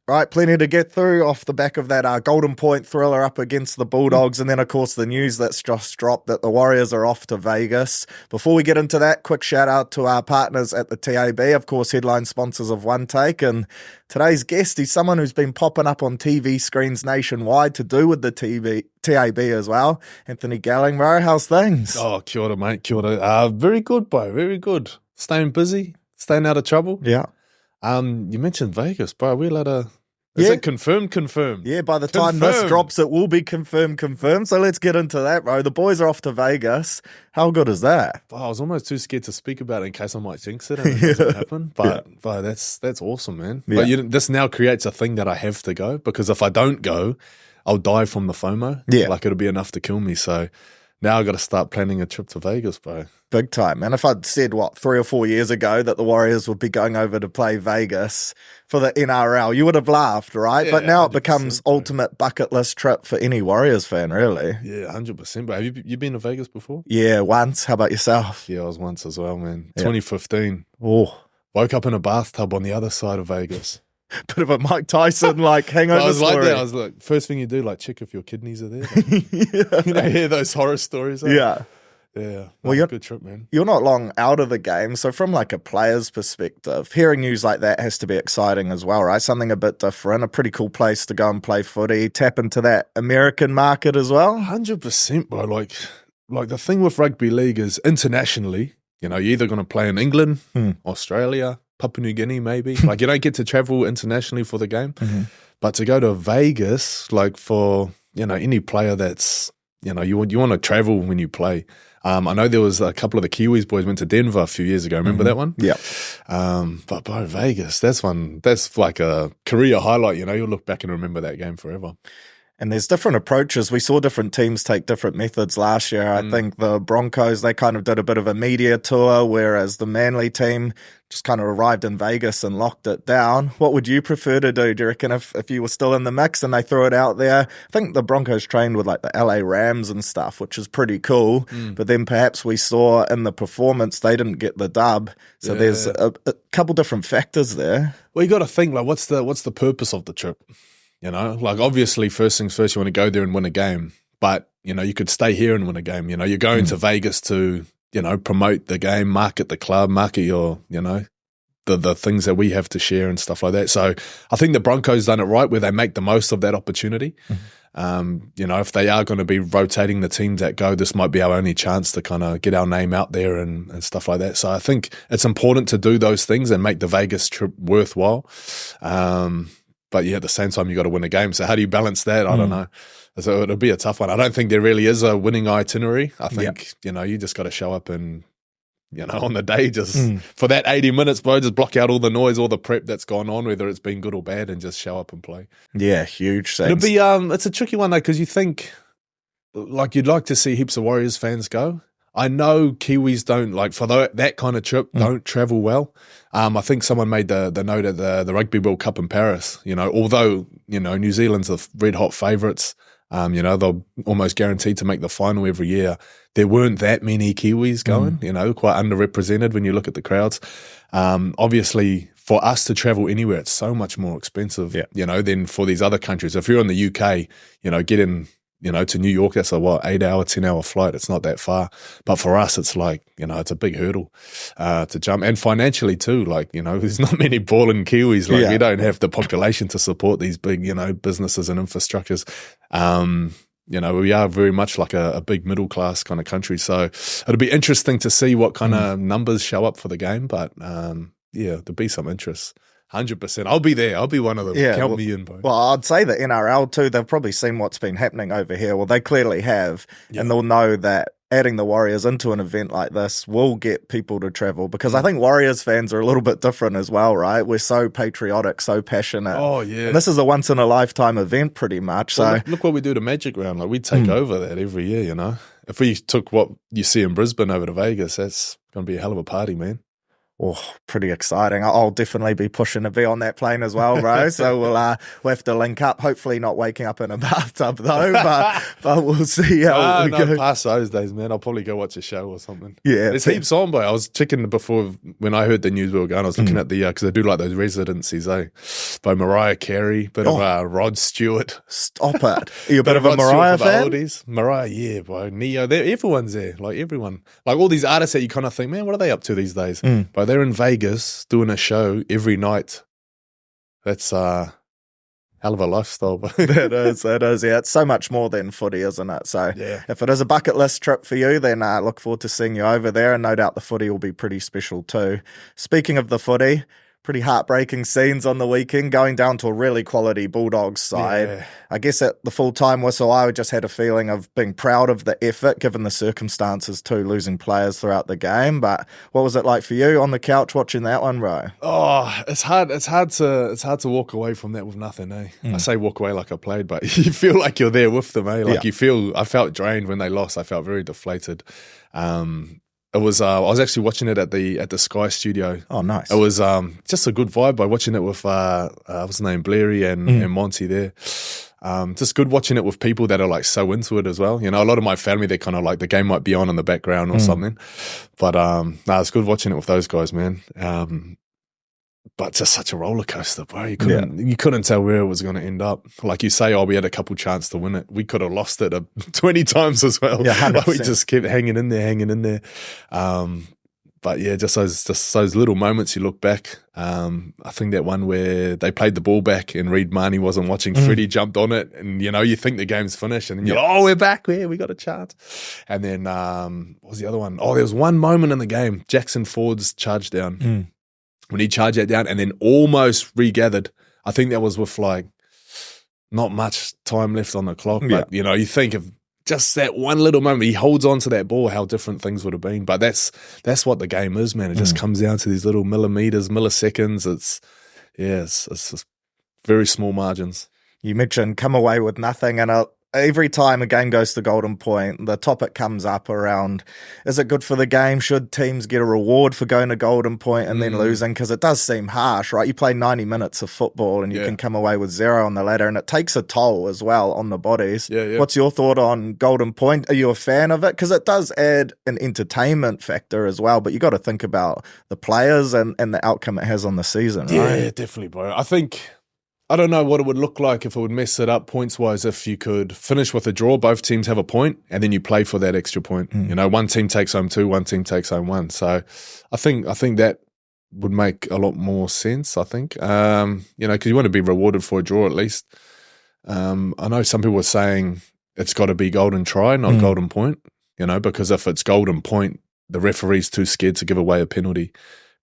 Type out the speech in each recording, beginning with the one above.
right? Plenty to get through off the back of that Golden Point thriller up against the Bulldogs. And then, of course, the news that's just dropped that the Warriors are off to Vegas. Before we get into that, quick shout out to our partners at the TAB, of course, headline sponsors of OneTake. And today's guest, he's someone who's been popping up on TV screens nationwide to do with the TAB as well. Anthony Galling, bro, how's things? Oh, kia ora, mate, kia ora. Very good, bro, very good. Staying busy, staying out of trouble. Yeah. You mentioned Vegas, bro. We're allowed to... Is it confirmed? Yeah, by the time this drops, it will be confirmed. So let's get into that, bro. The boys are off to Vegas. How good is that? Oh, I was almost too scared to speak about it in case I might jinx it and it doesn't happen. But that's awesome, man. Yeah. But this now creates a thing that I have to go, because if I don't go, I'll die from the FOMO. Yeah. Like, it'll be enough to kill me. So now I've got to start planning a trip to Vegas, bro. Big time. And if I'd said, 3 or 4 years ago that the Warriors would be going over to play Vegas for the NRL, you would have laughed, right? Yeah, but now it becomes 100%, bro. ultimate bucket list trip for any Warriors fan, really. Yeah, 100%, bro. Have you been to Vegas before? Yeah, once. How about yourself? Yeah, I was once as well, man. Yeah. 2015. Oh, Woke up in a bathtub on the other side of Vegas. bit of a Mike Tyson, hangover I was story. like that. I was like, first thing you do, check if your kidneys are there. Hear those horror stories. Yeah. Yeah. Well, you're- good trip, man. You're not long out of the game, so from a player's perspective, hearing news like that has to be exciting as well, right? Something a bit different, a pretty cool place to go and play footy, tap into that American market as well. 100%, bro. Like the thing with rugby league is internationally, you're either going to play in England, Australia, Papua New Guinea, maybe. You don't get to travel internationally for the game. Mm-hmm. But to go to Vegas, for, any player that's, you want to travel when you play. I know there was a couple of the Kiwis boys went to Denver a few years ago. Remember that one? Yeah. But bro, Vegas, that's like a career highlight. You'll look back and remember that game forever. And there's different approaches. We saw different teams take different methods last year. I think the Broncos, they kind of did a bit of a media tour, whereas the Manly team just kind of arrived in Vegas and locked it down. What would you prefer to do? Do you reckon if you were still in the mix and they threw it out there? I think the Broncos trained with the LA Rams and stuff, which is pretty cool. But then perhaps we saw in the performance, they didn't get the dub. So there's a couple different factors there. Well, you got to think, what's the purpose of the trip? Obviously, first things first, you want to go there and win a game. But, you could stay here and win a game. You're going to Vegas to, promote the game, market the club, market your, the things that we have to share and stuff like that. So I think the Broncos done it right, where they make the most of that opportunity. If they are going to be rotating the teams that go, this might be our only chance to kind of get our name out there and stuff like that. So I think it's important to do those things and make the Vegas trip worthwhile. But at the same time, you got to win a game. So how do you balance that? I don't know. So it'll be a tough one. I don't think there really is a winning itinerary. I think, you just got to show up and, on the day, just for that 80 minutes, bro, just block out all the noise, all the prep that's gone on, whether it's been good or bad, and just show up and play. Yeah, huge things. It'll be, it's a tricky one though, because you think, you'd like to see heaps of Warriors fans go. I know Kiwis don't, for that kind of trip, don't travel well. I think someone made the note at the Rugby World Cup in Paris, although, New Zealand's the red hot favourites, they're almost guaranteed to make the final every year. There weren't that many Kiwis going, quite underrepresented when you look at the crowds. Obviously, for us to travel anywhere, it's so much more expensive, than for these other countries. If you're in the UK, get in, to New York, that's a 8-hour, 10-hour flight. It's not that far. But for us, it's it's a big hurdle to jump. And financially too, there's not many balling Kiwis. We don't have the population to support these big, businesses and infrastructures. We are very much like a big middle class kind of country. So it'll be interesting to see what kind of numbers show up for the game. But there'll be some interest. 100%. I'll be there. I'll be one of them. Count me in, bro. Well, I'd say the NRL too, they've probably seen what's been happening over here. Well, they clearly have. And they'll know that adding the Warriors into an event like this will get people to travel, because I think Warriors fans are a little bit different as well, right? We're so patriotic, so passionate. Oh, yeah. And this is a once-in-a-lifetime event pretty much. Well, look what we do to Magic Round. We take over that every year, If we took what you see in Brisbane over to Vegas, that's going to be a hell of a party, man. Oh, pretty exciting. I'll definitely be pushing to be on that plane as well, bro. So we'll have to link up. Hopefully not waking up in a bathtub though, but we'll see how we go. Past those days, man. I'll probably go watch a show or something. Yeah. There's heaps on, but I was checking before when I heard the news we were going, I was looking at the, because they do like those residencies, by Mariah Carey, bit of Rod Stewart. Stop it. Are you a bit of a Mariah fan? Mariah, yeah, bro. Neo, everyone's there. Like everyone. Like all these artists that you kind of think, man, what are they up to these days? But they're in Vegas doing a show every night. That's hell of a lifestyle. It is. Yeah, it's so much more than footy, isn't it? So if it is a bucket list trip for you, then I look forward to seeing you over there, and no doubt the footy will be pretty special too. Speaking of the footy, pretty heartbreaking scenes on the weekend, going down to a really quality Bulldogs side. Yeah. I guess at the full-time whistle, I just had a feeling of being proud of the effort, given the circumstances too, losing players throughout the game. But what was it like for you on the couch watching that one, bro? Oh, it's hard to walk away from that with nothing, eh? I say walk away like I played, but you feel like you're there with them, eh? Like I felt drained when they lost. I felt very deflated. It was I was actually watching it at the Sky Studio. Oh, nice. It was just a good vibe by watching it with what's his name, Blairy and Monty there. Just good watching it with people that are like so into it as well. You know, a lot of my family, they're kind of like the game might be on in the background or something. But it's good watching it with those guys, man. But just such a roller coaster, bro. You couldn't tell where it was going to end up. Like you say, we had a couple chances to win it. We could have lost it 20 times as well. Yeah, like we just kept hanging in there. But yeah, just those little moments you look back. I think that one where they played the ball back and Reid Marnie wasn't watching. Freddie jumped on it, and you think the game's finished, and then you're like, oh, we're back. We got a chance. And then what was the other one? Oh, there was one moment in the game, Jackson Ford's charge down. When he charged that down and then almost regathered. I think that was with like not much time left on the clock. But, you think of just that one little moment. He holds on to that ball, how different things would have been. But that's what the game is, man. It just comes down to these little milliseconds. It's just very small margins. You mentioned come away with nothing, and every time a game goes to Golden Point, the topic comes up around, is it good for the game? Should teams get a reward for going to Golden Point and then losing? Because it does seem harsh, right? You play 90 minutes of football and you can come away with 0 on the ladder, and it takes a toll as well on the bodies. What's your thought on Golden Point? Are you a fan of it? Because it does add an entertainment factor as well, but you got to think about the players and the outcome it has on the season, right? Yeah, definitely, bro. I don't know what it would look like if it would mess it up points-wise if you could finish with a draw, both teams have a point, and then you play for that extra point. One team takes home 2, one team takes home 1. So I think that would make a lot more sense, I think. Because you want to be rewarded for a draw at least. I know some people were saying it's got to be golden try, not golden point, because if it's golden point, the referee's too scared to give away a penalty,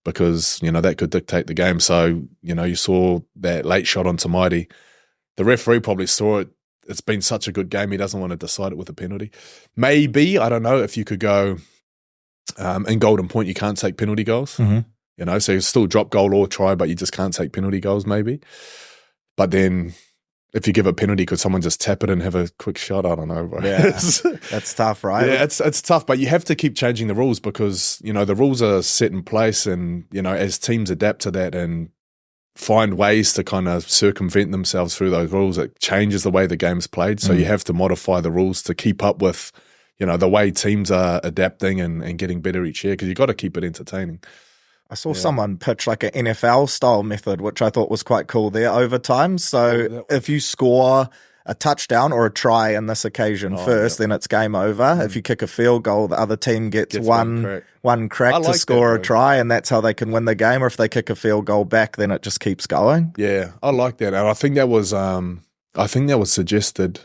because, that could dictate the game. So, you saw that late shot on Tamaiti. The referee probably saw it. It's been such a good game, he doesn't want to decide it with a penalty. Maybe, I don't know, if you could go in Golden Point, you can't take penalty goals. So you still drop goal or try, but you just can't take penalty goals maybe. But then if you give a penalty, could someone just tap it and have a quick shot? I don't know, bro. Yeah, that's tough, right? Yeah, it's tough, but you have to keep changing the rules because, the rules are set in place, and, as teams adapt to that and find ways to kind of circumvent themselves through those rules, it changes the way the game's played. So you have to modify the rules to keep up with, the way teams are adapting and getting better each year, because you've got to keep it entertaining. I saw someone pitch like an NFL-style method, which I thought was quite cool there, overtime. So if you score a touchdown or a try in this occasion first, then it's game over. If you kick a field goal, the other team gets one crack to score a try, and that's how they can win the game. Or if they kick a field goal back, then it just keeps going. Yeah, I like that. And I think that was suggested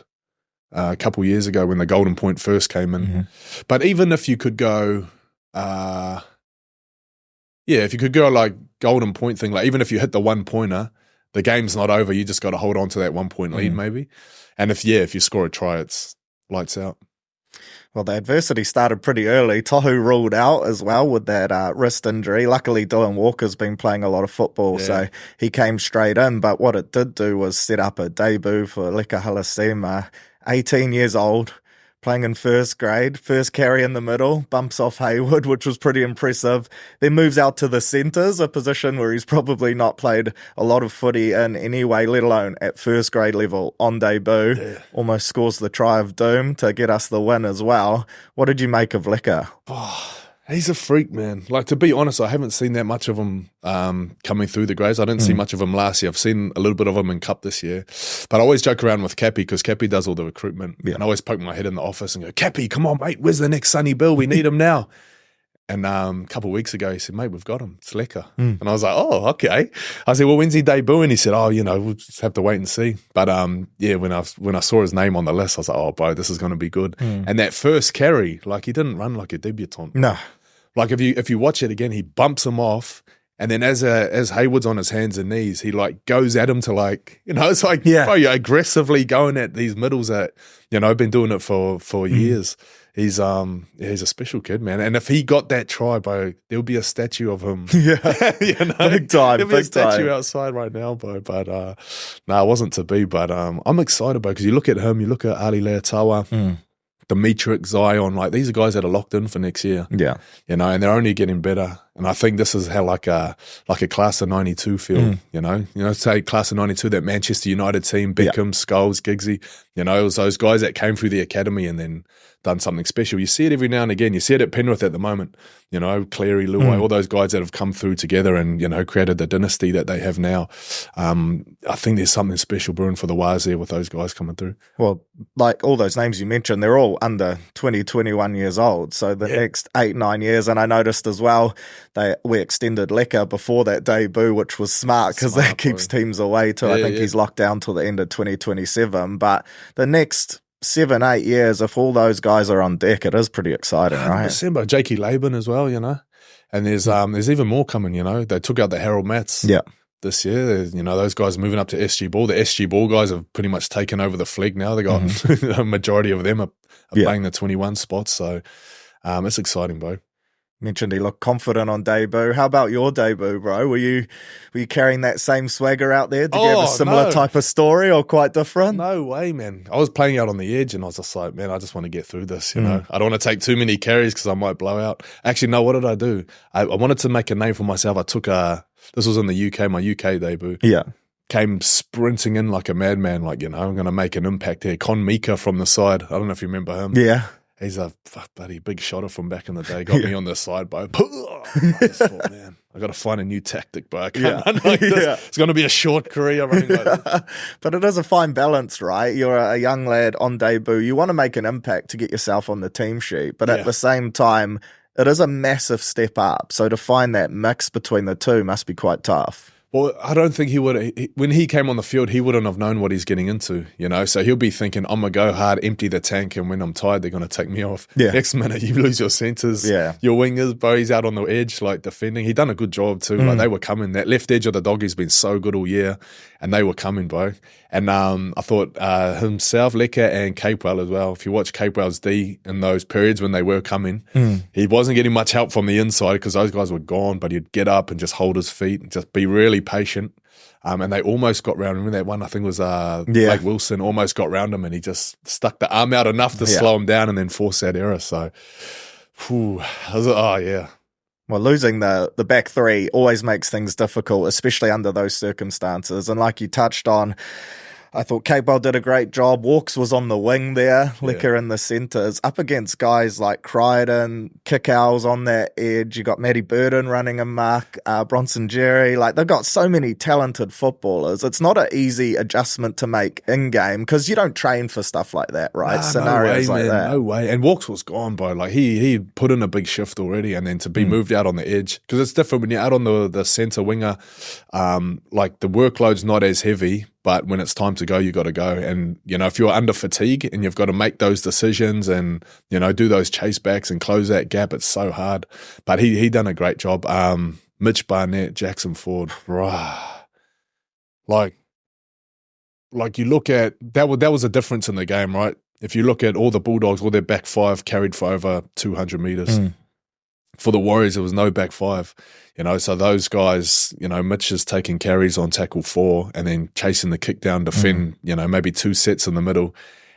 a couple years ago when the Golden Point first came in. But even if you could go... if you could go like Golden Point thing, like even if you hit the 1-pointer, the game's not over. You just got to hold on to that 1-point lead maybe. And if you score a try, it's lights out. Well, the adversity started pretty early. Tohu ruled out as well with that wrist injury. Luckily, Dylan Walker's been playing a lot of football, so he came straight in. But what it did do was set up a debut for Leka Halasima, 18 years old, playing in first grade, first carry in the middle, bumps off Hayward, which was pretty impressive. Then moves out to the centres, a position where he's probably not played a lot of footy in anyway, let alone at first grade level on debut. Yeah. Almost scores the try of doom to get us the win as well. What did you make of Leka? Oh, he's a freak, man. Like, to be honest, I haven't seen that much of him coming through the grades. I didn't see much of him last year. I've seen a little bit of him in Cup this year. But I always joke around with Cappy because Cappy does all the recruitment. Yeah. And I always poke my head in the office and go, Cappy, come on, mate, where's the next Sonny Bill? We need him now. And a couple of weeks ago, he said, mate, we've got him. It's Leka. And I was like, oh, okay. I said, well, when's he debuting? He said, oh, we'll just have to wait and see. But when I saw his name on the list, I was like, oh, bro, this is going to be good. And that first carry, like, he didn't run like a debutant. No. Like, if you watch it again, he bumps him off, and then as Hayward's on his hands and knees, he like goes at him to like, it's like, bro, you're aggressively going at these middles that, I've been doing it for years. He's a special kid, man. And if he got that try, bro, there'll be a statue of him. Yeah, big time. There'll be a statue outside right now, bro. But no, it wasn't to be. But I'm excited, bro, because you look at him, you look at Ali Leatawa. Demetric, Zion, like these are guys that are locked in for next year. Yeah. And they're only getting better. And I think this is how like a class of 92 feel, say class of 92, that Manchester United team, Beckham, Scholes, Giggsy, it was those guys that came through the academy and then done something special. You see it every now and again. You see it at Penrith at the moment, Cleary, Luai, all those guys that have come through together and, created the dynasty that they have now. I think there's something special brewing for the Waz there with those guys coming through. Well, like all those names you mentioned, they're all under 20, 21 years old. So the next 8-9 years, and I noticed as well, we extended Leka before that debut, which was smart because that keeps teams away till I think he's locked down till the end of 2027. But the next 7-8 years, if all those guys are on deck, it is pretty exciting, right? December, Jakey Laban as well, and there's even more coming. They took out the Harold Mats this year. Those guys are moving up to SG Ball. The SG Ball guys have pretty much taken over the flag now. They got a majority of them are playing the 21 spots, so it's exciting, bro. Mentioned he looked confident on debut. How about your debut, bro? Were you carrying that same swagger out there? Did you have a similar type of story or quite different? No way, man. I was playing out on the edge and I was just like, man, I just want to get through this, I don't want to take too many carries because I might blow out. Actually, no, what did I do? I wanted to make a name for myself. I took this was in the UK, my UK debut. Yeah. Came sprinting in like a madman, like, I'm going to make an impact here. Con Mika from the side. I don't know if you remember him. Yeah. He's a buddy, big shotter from back in the day. Got me on the side, bro. I just thought, man, I got to find a new tactic, bro. I can't run like this. It's going to be a short career running like this. But it is a fine balance, right? You're a young lad on debut. You want to make an impact to get yourself on the team sheet. But at the same time, it is a massive step up. So to find that mix between the two must be quite tough. Well, I don't think he would. When he came on the field, he wouldn't have known what he's getting into, So he'll be thinking, I'm going to go hard, empty the tank, and when I'm tired, they're going to take me off. Yeah. Next minute, you lose your centres, your wingers, bro. He's out on the edge, like defending. He done a good job too. Like they were coming. That left edge of the doggy's been so good all year, and they were coming, bro. And I thought himself, Leka, and Capewell as well. If you watch Capewell's D in those periods when they were coming, he wasn't getting much help from the inside because those guys were gone, but he'd get up and just hold his feet and just be really patient. And they almost got round him. Remember that one, I think it was Blake Wilson, almost got round him and he just stuck the arm out enough to slow him down and then force that error. So, Well, losing the back three always makes things difficult, especially under those circumstances. And like you touched on, I thought Capewell did a great job. Walks was on the wing there, Leka in the centres, up against guys like Crichton, Kickows on that edge. You got Matty Burden running a mark, Bronson Jerry. Like, they've got so many talented footballers. It's not an easy adjustment to make in-game because you don't train for stuff like that, right? Scenarios no way, like man, that. No way. And Walks was gone, bro. Like, he put in a big shift already and then to be moved out on the edge. Because it's different when you're out on the centre winger, like the workload's not as heavy. But when it's time to go, you got to go. And, if you're under fatigue and you've got to make those decisions and, do those chase backs and close that gap, it's so hard. But he done a great job. Mitch Barnett, Jackson Ford, like you look at, that was a difference in the game, right? If you look at all the Bulldogs, all their back five carried for over 200 metres. For the Warriors, there was no back five, so those guys, Mitch is taking carries on tackle 4 and then chasing the kick down, defend, maybe 2 sets in the middle.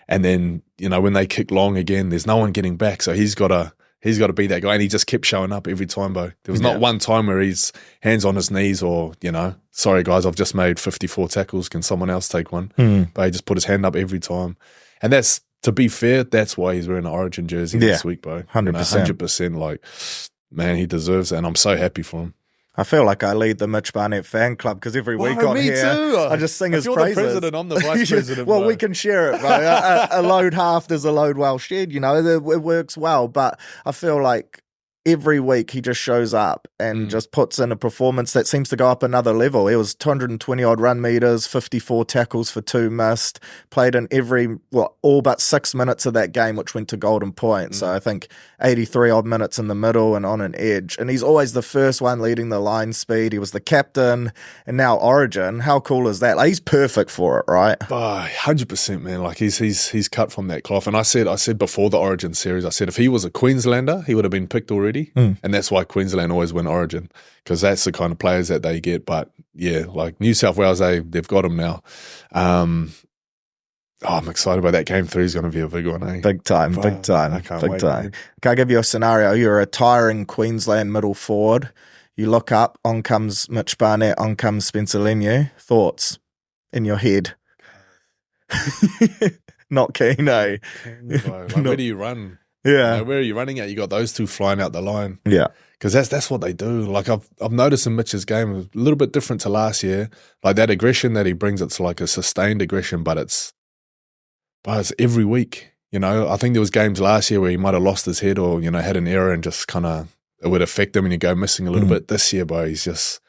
And then, when they kick long again, there's no one getting back. So he's got to be that guy. And he just kept showing up every time, Bo. There was not one time where he's hands on his knees or, sorry guys, I've just made 54 tackles. Can someone else take one? But he just put his hand up every time. And that's, to be fair, that's why he's wearing an Origin jersey this week, Bo. 100%. 100%. Like, man, he deserves it. And I'm so happy for him. I feel like I lead the Mitch Barnett fan club because every week on here, too. I just sing his praises. You're the president, I'm the vice president. Well, we can share it, bro. A load halved is a load well shared, it works well. But I feel like every week he just shows up and just puts in a performance that seems to go up another level. It was 220 odd run meters, 54 tackles for 2 missed, played in all but 6 minutes of that game, which went to golden point. So I think 83 odd minutes in the middle and on an edge. And he's always the first one leading the line speed. He was the captain and now Origin. How cool is that? Like, he's perfect for it, right? 100%, man. Like he's cut from that cloth. And I said before the Origin series, I said if he was a Queenslander, he would have been picked already. And that's why Queensland always win Origin, because that's the kind of players that they get. But yeah, like New South Wales, they've got him now. I'm excited about that. Game 3 is going to be a big one, eh? Big time. I can't wait, man. Can I give you a scenario? You're a tiring Queensland middle forward. You look up, on comes Mitch Barnett, on comes Spencer Leniu. Thoughts in your head? Not keen, eh? Where do you run? Yeah. Where are you running at? You got those two flying out the line. Yeah. Because that's what they do. Like I've noticed in Mitch's game, a little bit different to last year. Like that aggression that he brings, it's like a sustained aggression, but it's every week. I think there was games last year where he might have lost his head or, had an error and just kind of, it would affect him and you go missing a little bit. This year, he's just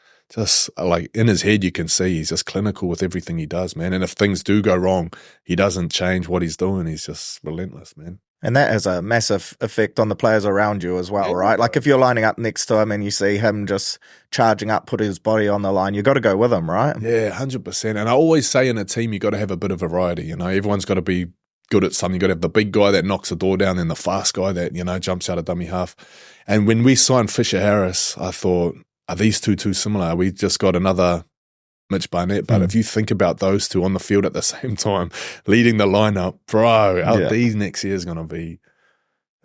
like in his head, you can see he's just clinical with everything he does, man. And if things do go wrong, he doesn't change what he's doing. He's just relentless, man. And that has a massive effect on the players around you as well, right? Like if you're lining up next to him and you see him just charging up, putting his body on the line, you got to go with him, right? Yeah, 100%. And I always say in a team, you got to have a bit of variety. Everyone's got to be good at something. You got to have the big guy that knocks the door down and the fast guy that, jumps out of dummy half. And when we signed Fisher Harris, I thought, are these two too similar? We just got another Mitch Barnett, but if you think about those two on the field at the same time, leading the lineup, these next year is going to be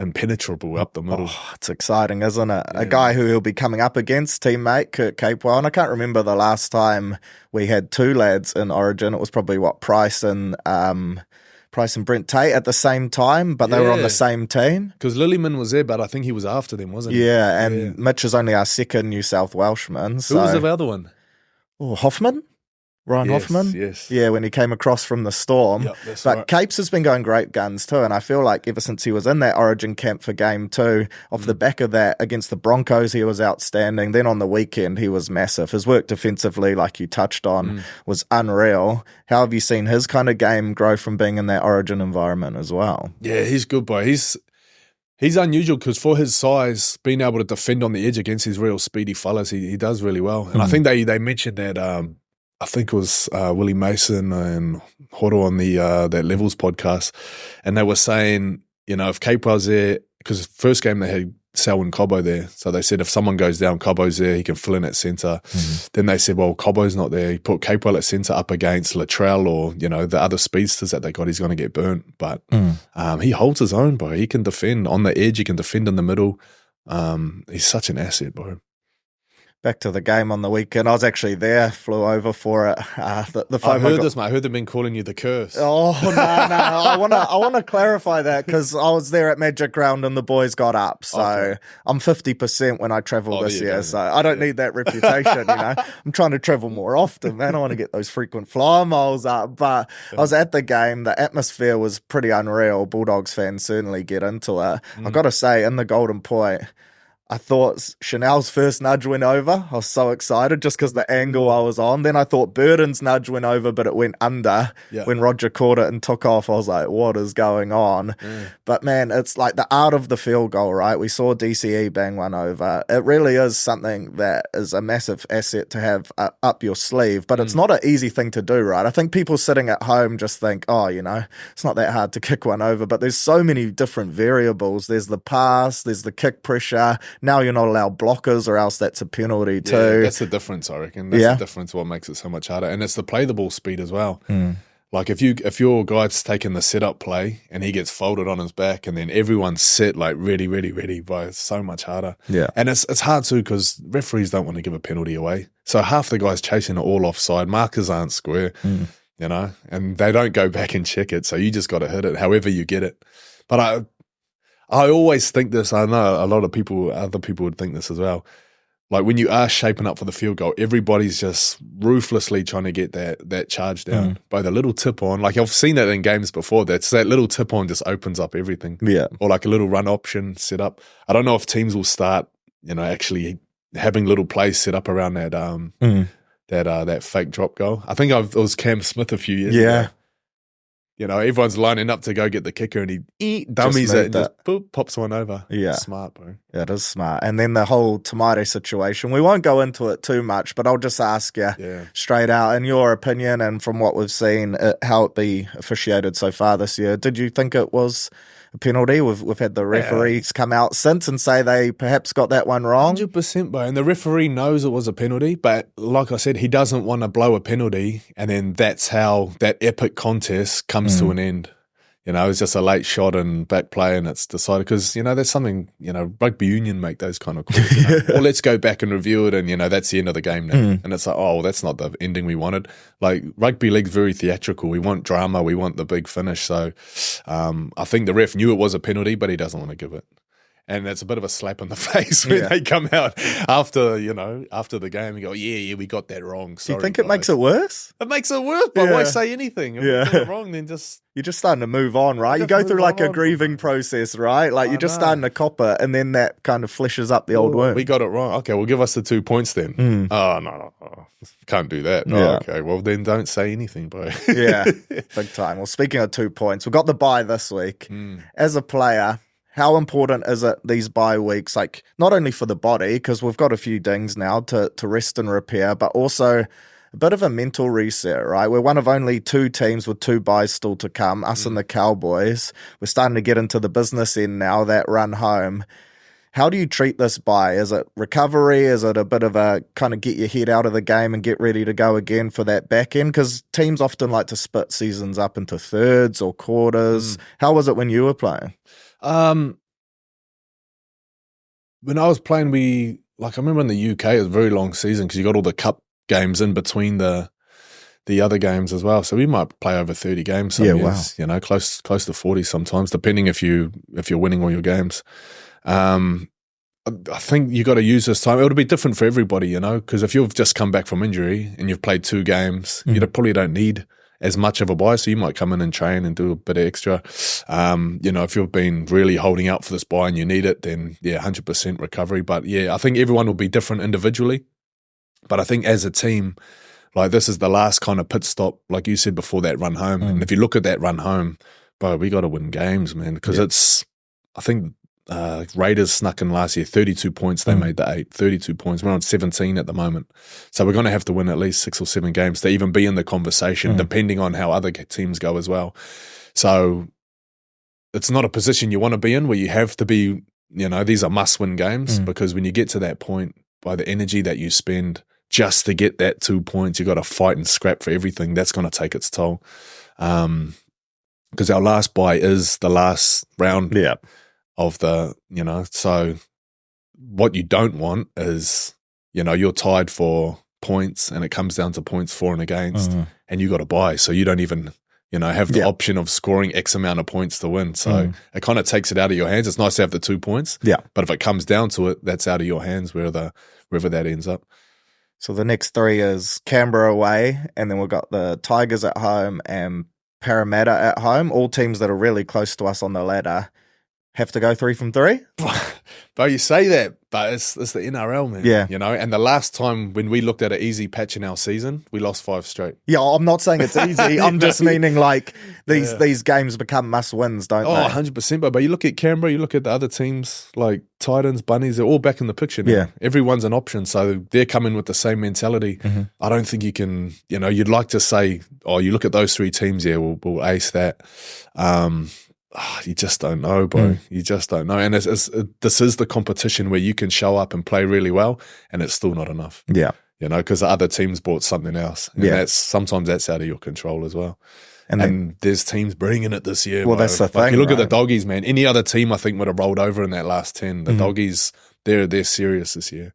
impenetrable up the middle. Oh, it's exciting, isn't it? Yeah. A guy who he'll be coming up against, teammate Kurt Capewell, and I can't remember the last time we had two lads in Origin. It was probably Price and Brent Tate at the same time, but they were on the same team. Because Lillyman was there, but I think he was after them, wasn't he? Yeah, and Mitch is only our second New South Welshman. Who was the other one? Hoffman? Ryan Hoffman? Yes. Yeah, when he came across from the Storm. Yep, that's but right. Capes has been going great guns too, and I feel like ever since he was in that Origin camp for Game 2, off the back of that, against the Broncos, he was outstanding. Then on the weekend, he was massive. His work defensively, like you touched on, was unreal. How have you seen his kind of game grow from being in that Origin environment as well? Yeah, he's good, boy. He's unusual because for his size, being able to defend on the edge against his real speedy fellas, he does really well. And I think they mentioned that, I think it was Willie Mason and Horo on the that Levels podcast, and they were saying, if Capewell's there, because first game they had Searle and Cobbo there, so they said if someone goes down, Cobbo's there, he can fill in at centre. Then they said, well, Cobbo's not there. He put Capewell at centre up against Latrell or, the other speedsters that they got, he's going to get burnt. But he holds his own, bro. He can defend on the edge, he can defend in the middle. He's such an asset, bro. Back to the game on the weekend. I was actually there, flew over for it. I heard this, mate. I heard they've been calling you the curse. Oh, no. I want to clarify that because I was there at Magic Round and the boys got up. So I'm 50% when I travel this year. So I don't need that reputation, I'm trying to travel more often, man. I want to get those frequent flyer miles up. But I was at the game. The atmosphere was pretty unreal. Bulldogs fans certainly get into it. I got to say, in the Golden Point, I thought Chanel's first nudge went over. I was so excited just because the angle I was on. Then I thought Burden's nudge went over, but it went under. When Roger caught it and took off, I was like, what is going on? But man, it's like the art of the field goal, right? We saw DCE bang one over. It really is something that is a massive asset to have up your sleeve, but it's not an easy thing to do, right? I think people sitting at home just think, it's not that hard to kick one over, but there's so many different variables. There's the pass, there's the kick pressure. Now you're not allowed blockers or else that's a penalty too. That's the difference, I reckon. That's the difference what makes it so much harder. And it's the play the ball speed as well. Like if your guy's taking the setup play and he gets folded on his back and then everyone's set like ready, but it's so much harder. Yeah. And it's hard too because referees don't want to give a penalty away. So half the guys chasing it all offside, markers aren't square, you know, and they don't go back and check it. So you just got to hit it however you get it. But I always think this, I know a lot of other people would think this as well. Like when you are shaping up for the field goal, everybody's just ruthlessly trying to get that charge down by the little tip on. Like I've seen that in games before. That little tip on just opens up everything. Yeah. Or like a little run option set up. I don't know if teams will start, you know, actually having little plays set up around that that fake drop goal. I think it was Cam Smith a few years ago. You know, everyone's lining up to go get the kicker and he dummies it and just boop, pops one over. Yeah. Smart, bro. Yeah, it is smart. And then the whole Tamare situation, we won't go into it too much, but I'll just ask you straight out, in your opinion and from what we've seen, how it be officiated so far this year, did you think it was a penalty? We've had the referees come out since and say they perhaps got that one wrong. 100%, bro. And the referee knows it was a penalty, but like I said, he doesn't want to blow a penalty, and then that's how that epic contest comes to an end. You know, it's just a late shot and back play, and it's decided because, you know, there's something, you know, rugby union make those kind of calls. You know? Or let's go back and review it, and, you know, that's the end of the game now. And it's like, oh, well, that's not the ending we wanted. Like, rugby league's very theatrical. We want drama. We want the big finish. So I think the ref knew it was a penalty, but he doesn't want to give it. And it's a bit of a slap in the face when they come out after the game and go, yeah, we got that wrong. Sorry, do you think guys. it makes it worse? It makes it worse, but why say anything? If we get it wrong, then just... You're just starting to move on, right? You go through like a grieving process, right? Like you're just starting to cop it, and then that kind of fleshes up the old wound. We got it wrong. Okay, well, give us the 2 points then. Oh, no. Can't do that. Yeah. Oh, okay, well, then don't say anything, bro. Yeah, big time. Well, speaking of 2 points, we've got the bye this week. As a player, how important is it these bye weeks, like not only for the body, because we've got a few dings now to rest and repair, but also a bit of a mental reset, right? We're one of only 2 teams with 2 byes still to come, us and the Cowboys. We're starting to get into the business end now, that run home. How do you treat this bye? Is it recovery? Is it a bit of a kind of get your head out of the game and get ready to go again for that back end? Because teams often like to split seasons up into thirds or quarters. How was it when you were playing? When I was playing, I remember in the UK, it was a very long season because you got all the cup games in between the other games as well. So we might play over 30 games some years, you know, close to 40 sometimes, depending if you're winning all your games. I think you got to use this time. It'll be different for everybody, you know, because if you've just come back from injury and you've played 2 games, you probably don't need as much of a bye, so you might come in and train and do a bit extra. You know, if you've been really holding out for this bye and you need it, then 100% recovery. But I think everyone will be different individually. But I think as a team, like this is the last kind of pit stop, like you said before, that run home. And if you look at that run home, bro, we got to win games, man, because it's, I think Raiders snuck in last year, 32 points. They made the 8, 32 points. We're on 17 at the moment. So we're going to have to win at least 6 or 7 games to even be in the conversation, depending on how other teams go as well. So it's not a position you want to be in where you have to be, you know, these are must-win games because when you get to that point, by the energy that you spend just to get that 2 points, you got to fight and scrap for everything. That's going to take its toll. Because our last bye is the last round. Of the, you know, so what you don't want is, you know, you're tied for points and it comes down to points for and against and you got to buy. So you don't even, you know, have the option of scoring X amount of points to win. So it kind of takes it out of your hands. It's nice to have the 2 points. But if it comes down to it, that's out of your hands wherever that ends up. So the next 3 is Canberra away, and then we've got the Tigers at home and Parramatta at home, all teams that are really close to us on the ladder. Have to go 3 from 3? But you say that, but it's the NRL, man. Yeah. You know, and the last time when we looked at an easy patch in our season, we lost 5 straight. Yeah, I'm not saying it's easy. I'm just meaning like these games become must-wins, don't they? 100%. But you look at Canberra, you look at the other teams like Titans, Bunnies, they're all back in the picture now. Yeah. Everyone's an option. So they're coming with the same mentality. I don't think you can, you know, you'd like to say, you look at those 3 teams, we'll ace that. You just don't know, bro. You just don't know. And this is the competition where you can show up and play really well, and it's still not enough. Yeah. you know, because the other teams bought something else. And sometimes that's out of your control as well. And there's teams bringing it this year. Well, that's the thing. You look at the Doggies, man. Any other team, I think, would have rolled over in that last 10. The Doggies, they're serious this year.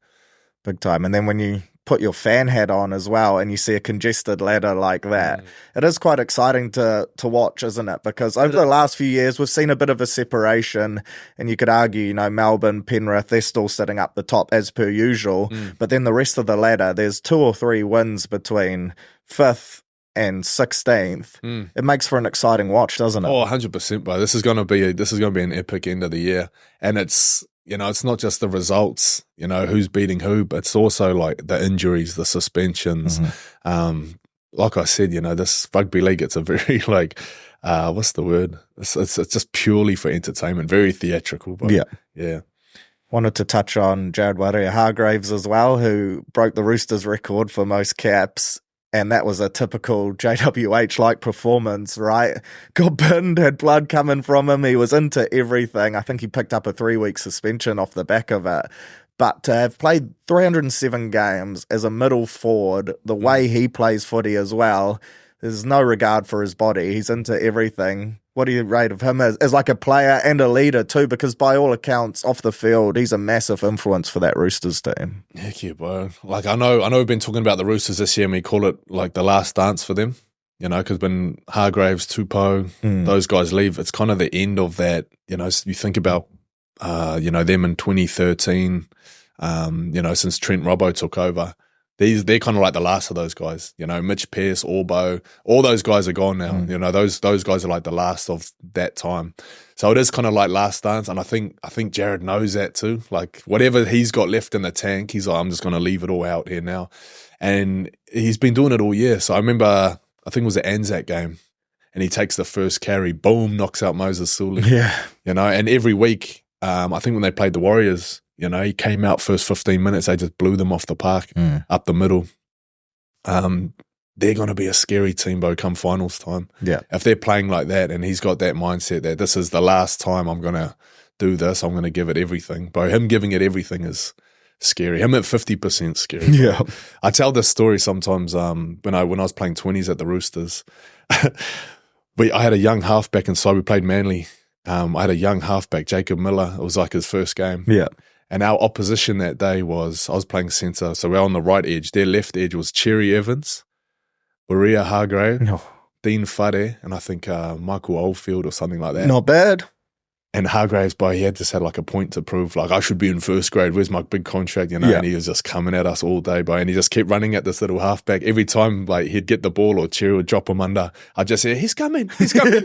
Big time. And then when you put your fan hat on as well and you see a congested ladder like that, it is quite exciting to watch, isn't it? Because over the last few years, we've seen a bit of a separation, and you could argue, you know, Melbourne, Penrith, they're still sitting up the top as per usual. But then the rest of the ladder, there's 2 or 3 wins between 5th and 16th. It makes for an exciting watch, doesn't it? Oh, 100%, bro. This is going to be an epic end of the year. And it's, you know, it's not just the results, you know, who's beating who, but it's also like the injuries, the suspensions. Like I said, you know, this rugby league, it's a very like, what's the word? It's just purely for entertainment, very theatrical. But yeah. Wanted to touch on Jared Waerea-Hargreaves as well, who broke the Roosters record for most caps. And that was a typical JWH-like performance, right? Got binned, had blood coming from him. He was into everything. I think he picked up a 3-week suspension off the back of it. But to have played 307 games as a middle forward, the way he plays footy as well, there's no regard for his body. He's into everything. What do you rate of him as like a player and a leader too? Because by all accounts, off the field, he's a massive influence for that Roosters team. Heck yeah, bro. Like I know we've been talking about the Roosters this year, and we call it like the last dance for them. You know, because when Hargreaves, Tupou, those guys leave, it's kind of the end of that. You know, you think about, you know, them in 2013. You know, since Trent Robbo took over. They're kind of like the last of those guys, you know, Mitch Pearce, Orbo, all those guys are gone now. You know, those guys are like the last of that time. So it is kind of like last dance. And I think Jared knows that too. Like whatever he's got left in the tank, he's like, I'm just going to leave it all out here now. And he's been doing it all year. So I remember, I think it was the Anzac game, and he takes the first carry, boom, knocks out Moses Searle. Yeah. You know, and every week, I think when they played the Warriors, you know, he came out first 15 minutes, they just blew them off the park, up the middle. They're going to be a scary team, bro, come finals time. Yeah. If they're playing like that and he's got that mindset that this is the last time I'm going to do this, I'm going to give it everything. Bro, him giving it everything is scary. Him at 50% scary. Yeah. I tell this story sometimes when I was playing 20s at the Roosters. I had a young halfback inside. We played Manly. I had a young halfback, Jacob Miller. It was like his first game. Yeah. And our opposition that day was, I was playing centre, so we're on the right edge. Their left edge was Cherry Evans, Waerea-Hargreaves, Dean Whare, and I think Michael Oldfield or something like that. Not bad. And Hargreaves, boy, he had just had like a point to prove, like, I should be in first grade. Where's my big contract, you know? Yeah. And he was just coming at us all day, boy. And he just kept running at this little halfback. Every time, like, he'd get the ball or Cherry would drop him under, I'd just say, he's coming. He's coming.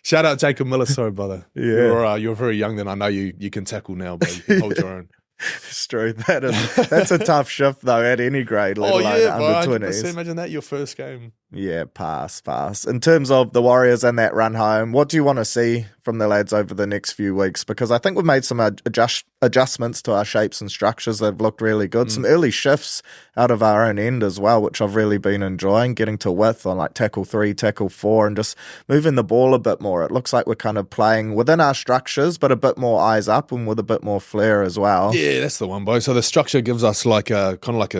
Shout out Jacob Miller, sorry, brother. Yeah. You're very young then. I know you can tackle now, but you can hold your own. It's true. That's a tough shift, though, at any grade, let alone under 20s. Imagine that, your first game. Yeah, pass. In terms of the Warriors and that run home, what do you want to see from the lads over the next few weeks? Because I think we've made some adjustments to our shapes and structures that have looked really good. Some early shifts out of our own end as well, which I've really been enjoying, getting to width on like tackle 3, tackle 4, and just moving the ball a bit more. It looks like we're kind of playing within our structures, but a bit more eyes up and with a bit more flair as well. Yeah, that's the one, boy. So the structure gives us like a kind of like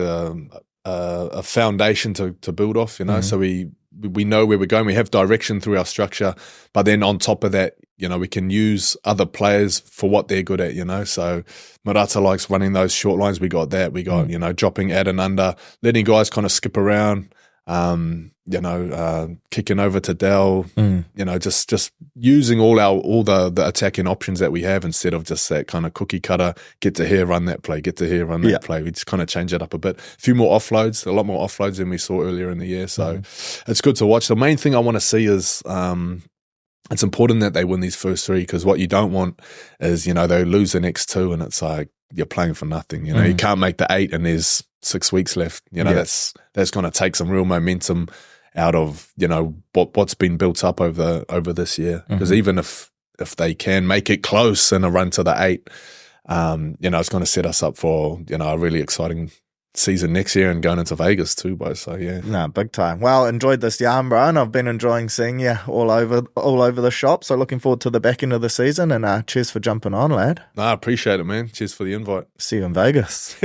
a foundation to build off, you know. So we know where we're going. We have direction through our structure, but then on top of that, you know, we can use other players for what they're good at, you know. So Murata likes running those short lines. We got that. We got, you know, dropping at and under, letting guys kind of skip around, you know, kicking over to Dell, you know, just using all the attacking options that we have instead of just that kind of cookie cutter, get to here, run that play, get to here, run that play. We just kind of change it up a bit. A few more offloads, a lot more offloads than we saw earlier in the year. So it's good to watch. The main thing I want to see is it's important that they win these first 3, because what you don't want is, you know, they lose the next 2 and it's like you're playing for nothing. You know, you can't make the 8 and there's 6 weeks left. You know, that's going to take some real momentum out of, you know, what's been built up over this year. Because even if they can make it close in a run to the 8, you know, it's going to set us up for, you know, a really exciting season next year and going into Vegas too, bro. So yeah, no, big time. Well, enjoyed this yarn, bro, and I've been enjoying seeing you all over the shop. So looking forward to the back end of the season, and cheers for jumping on, lad. No, I appreciate it, man. Cheers for the invite. See you in Vegas.